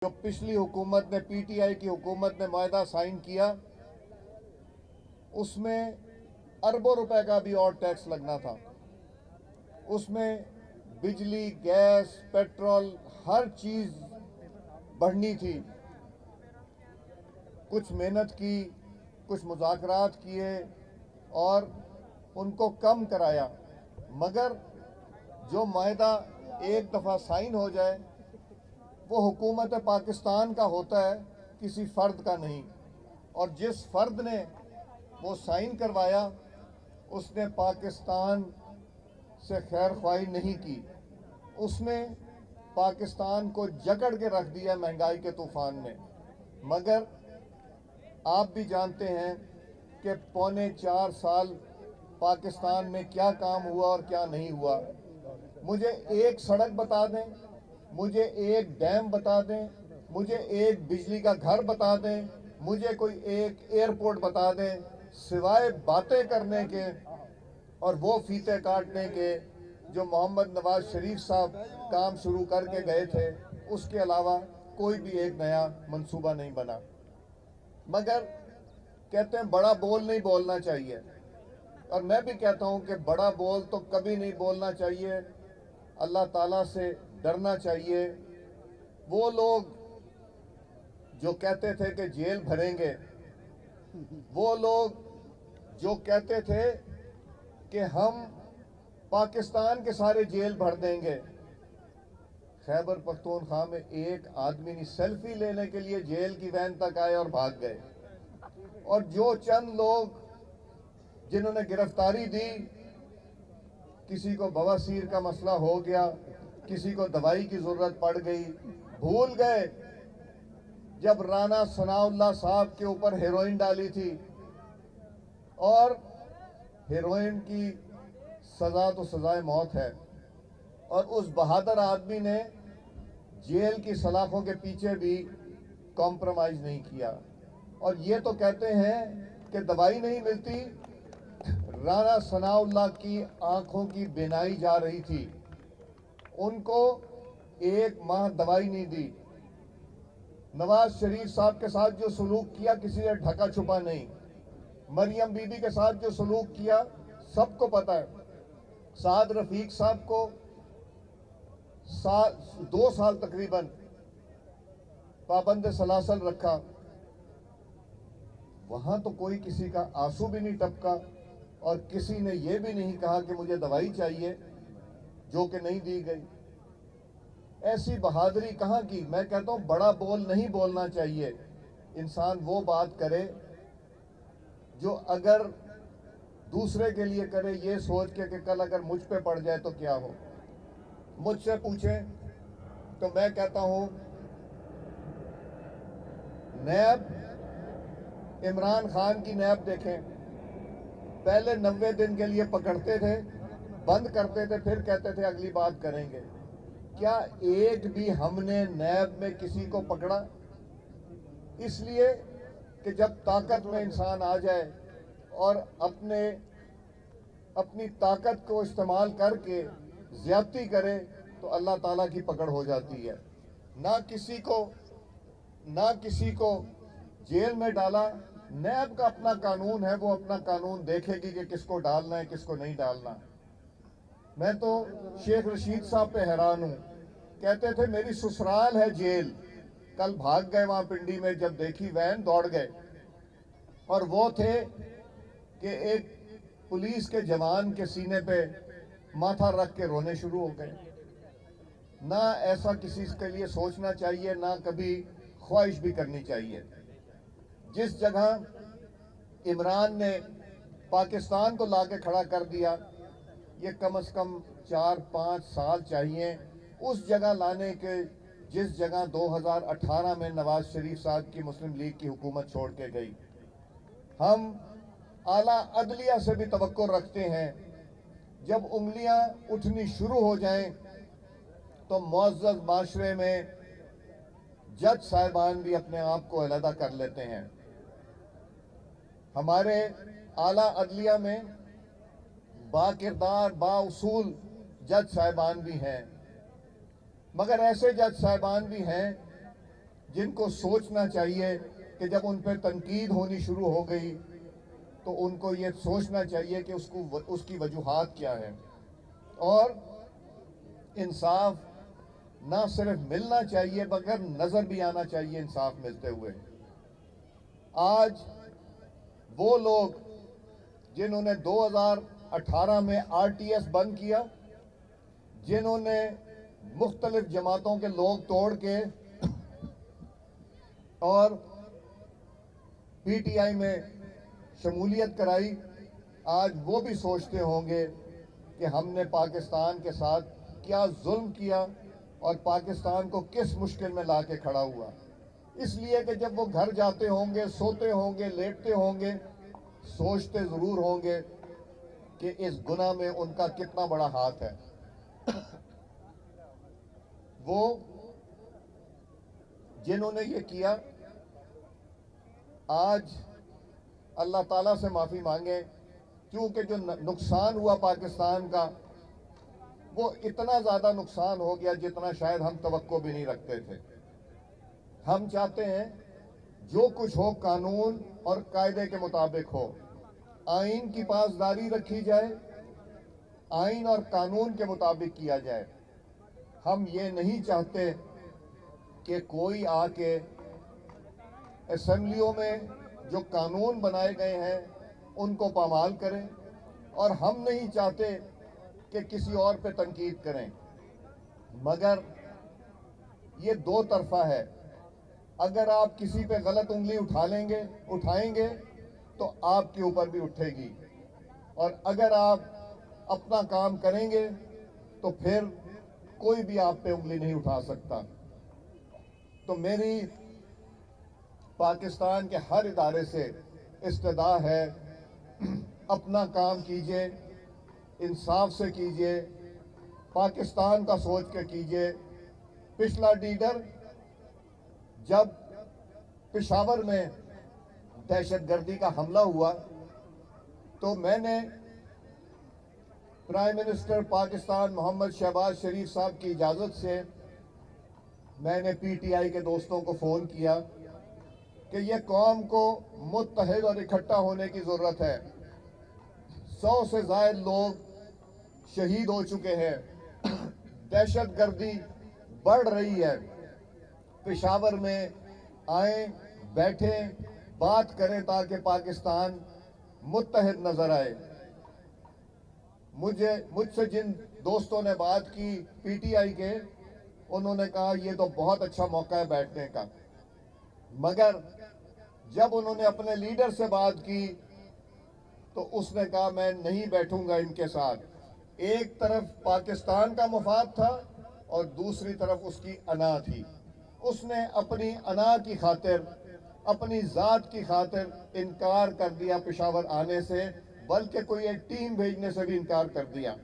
जो पिछली हुकूमत ने, पीटीआई की हुकूमत ने मायदा साइन किया, उसमें अरबों रुपए का भी और टैक्स लगना था। उसमें बिजली, गैस, पेट्रोल, हर चीज़ बढ़नी थी। कुछ मेहनत की, कुछ मुज़ाकरात किए और उनको कम कराया, मगर जो मायदा एक दफ़ा साइन हो जाए वो हुकूमत पाकिस्तान का होता है, किसी फ़र्द का नहीं। और जिस फ़र्द ने वो साइन करवाया उसने पाकिस्तान से खैर ख्वाही नहीं की, उसने पाकिस्तान को जकड़ के रख दिया महंगाई के तूफ़ान में। मगर आप भी जानते हैं कि पौने 4 साल पाकिस्तान में क्या काम हुआ और क्या नहीं हुआ। मुझे एक सड़क बता दें, मुझे एक डैम बता दें, मुझे एक बिजली का घर बता दें, मुझे कोई एक एयरपोर्ट बता दें, सिवाय बातें करने के और वो फीते काटने के जो मोहम्मद नवाज शरीफ साहब काम शुरू करके गए थे, उसके अलावा कोई भी एक नया मंसूबा नहीं बना। मगर कहते हैं बड़ा बोल नहीं बोलना चाहिए, और मैं भी कहता हूं कि बड़ा बोल तो कभी नहीं बोलना चाहिए। अल्लाह ताला से डरना चाहिए। वो लोग जो कहते थे कि जेल भरेंगे, वो लोग जो कहते थे कि हम पाकिस्तान के सारे जेल भर देंगे, खैबर पख्तूनख्वा में एक आदमी ने सेल्फी लेने के लिए जेल की वैन तक आए और भाग गए। और जो चंद लोग जिन्होंने गिरफ्तारी दी, किसी को बवासीर का मसला हो गया, किसी को दवाई की ज़रूरत पड़ गई, भूल गए जब राना सनाउल्लाह साहब के ऊपर हेरोइन डाली थी, और हेरोइन की सज़ा तो सज़ाए मौत है। और उस बहादुर आदमी ने जेल की सलाखों के पीछे भी कॉम्प्रोमाइज़ नहीं किया। और ये तो कहते हैं कि दवाई नहीं मिलती। राना सनाउल्लाह की आंखों की बीनाई जा रही थी, उनको 1 माह दवाई नहीं दी। नवाज शरीफ साहब के साथ जो सलूक किया किसी ने ढका छुपा नहीं। मरियम बीबी के साथ जो सलूक किया सबको पता है। साद रफीक साहब को 2 साल तकरीबन पाबंद सलासल रखा, वहां तो कोई किसी का आंसू भी नहीं टपका, और किसी ने यह भी नहीं कहा कि मुझे दवाई चाहिए, जो कि नहीं दी गई। ऐसी बहादुरी कहाँ की। मैं कहता हूं बड़ा बोल नहीं बोलना चाहिए। इंसान वो बात करे जो अगर दूसरे के लिए करे, ये सोच के कि कल अगर मुझ पे पड़ जाए तो क्या हो। मुझसे पूछें तो मैं कहता हूं नैब, इमरान खान की नैब देखें। पहले 90 दिन के लिए पकड़ते थे, बंद करते थे, फिर कहते थे अगली बात करेंगे। क्या एक भी हमने नैब में किसी को पकड़ा? इसलिए कि जब ताकत में इंसान आ जाए और अपनी ताकत को इस्तेमाल करके ज्यादती करे तो अल्लाह ताला की पकड़ हो जाती है। ना किसी को जेल में डाला। नैब का अपना कानून है, वो अपना कानून देखेगी कि किसको डालना है, किसको नहीं डालना। मैं तो शेख रशीद साहब पे हैरान हूं। कहते थे मेरी ससुराल है जेल, कल भाग गए वहां पिंडी में, जब देखी वैन दौड़ गए। और वो थे कि एक पुलिस के जवान के सीने पे माथा रख के रोने शुरू हो गए। ना ऐसा किसी के लिए सोचना चाहिए, ना कभी ख्वाहिश भी करनी चाहिए। जिस जगह इमरान ने पाकिस्तान को लाके खड़ा कर दिया, ये कम से कम 4-5 साल चाहिए उस जगह लाने के जिस जगह 2018 में नवाज शरीफ साहब की मुस्लिम लीग की हुकूमत छोड़ के गई। हम आला अदलिया से भी तवक्को रखते हैं, जब उंगलियां उठनी शुरू हो जाएं तो मुअज़्ज़ज़ माशरे में जज साहिबान भी अपने आप को अलहदा कर लेते हैं। हमारे आला अदलिया में बाकिरदार, बाउसूल जज साहिबान भी हैं, मगर ऐसे जज साहिबान भी हैं جن کو سوچنا چاہیے کہ جب ان پہ تنقید ہونی شروع ہو گئی تو ان کو یہ سوچنا چاہیے کہ اس کی وجوہات کیا ہیں، اور انصاف نہ صرف ملنا چاہیے بلکہ نظر بھی آنا چاہیے انصاف ملتے ہوئے۔ آج وہ لوگ جنہوں نے 2018 میں RTS بند کیا، جنہوں نے مختلف جماعتوں کے لوگ توڑ کے اور PTI میں شمولیت کرائی، آج وہ بھی سوچتے ہوں گے کہ ہم نے پاکستان کے ساتھ کیا ظلم کیا اور پاکستان کو کس مشکل میں لا کے کھڑا ہوا۔ اس لیے کہ جب وہ گھر جاتے ہوں گے، سوتے ہوں گے، لیٹتے ہوں گے، سوچتے ضرور ہوں گے کہ اس گناہ میں ان کا کتنا بڑا ہاتھ ہے۔ وہ جنہوں نے یہ کیا، آج اللہ تعالیٰ سے معافی مانگیں، کیونکہ جو نقصان ہوا پاکستان کا وہ اتنا زیادہ نقصان ہو گیا جتنا شاید ہم توقع بھی نہیں رکھتے تھے۔ ہم چاہتے ہیں جو کچھ ہو قانون اور قاعدے کے مطابق ہو، آئین کی پاسداری رکھی جائے، آئین اور قانون کے مطابق کیا جائے۔ ہم یہ نہیں چاہتے کہ کوئی آ کے اسمبلیوں میں جو قانون بنائے گئے ہیں ان کو پامال کریں، اور ہم نہیں چاہتے کہ کسی اور پہ تنقید کریں، مگر یہ دو طرفہ ہے۔ اگر آپ کسی پہ غلط انگلی اٹھائیں گے تو آپ کے اوپر بھی اٹھے گی، اور اگر آپ اپنا کام کریں گے تو پھر کوئی بھی آپ پہ انگلی نہیں اٹھا سکتا۔ تو میری پاکستان کے ہر ادارے سے استدعا ہے، اپنا کام کیجئے، انصاف سے کیجئے، پاکستان کا سوچ کے کیجئے۔ پچھلا لیڈر جب پشاور میں دہشت گردی کا حملہ ہوا تو میں نے پرائم منسٹر پاکستان محمد شہباز شریف صاحب کی اجازت سے میں نے PTI کے دوستوں کو فون کیا کہ یہ قوم کو متحد اور اکٹھا ہونے کی ضرورت ہے۔ 100 سے زائد لوگ شہید ہو چکے ہیں، دہشت گردی بڑھ رہی ہے۔ پشاور میں آئیں، بیٹھیں، بات کریں تاکہ پاکستان متحد نظر آئے۔ مجھ سے جن دوستوں نے بات کی PTI کے، انہوں نے کہا یہ تو بہت اچھا موقع ہے بیٹھنے کا، مگر جب انہوں نے اپنے لیڈر سے بات کی تو اس نے کہا میں نہیں بیٹھوں گا ان کے ساتھ۔ ایک طرف پاکستان کا مفاد تھا اور دوسری طرف اس کی انا تھی۔ اس نے اپنی انا کی خاطر، اپنی ذات کی خاطر انکار کر دیا پشاور آنے سے، بلکہ کوئی ایک ٹیم بھیجنے سے بھی انکار کر دیا۔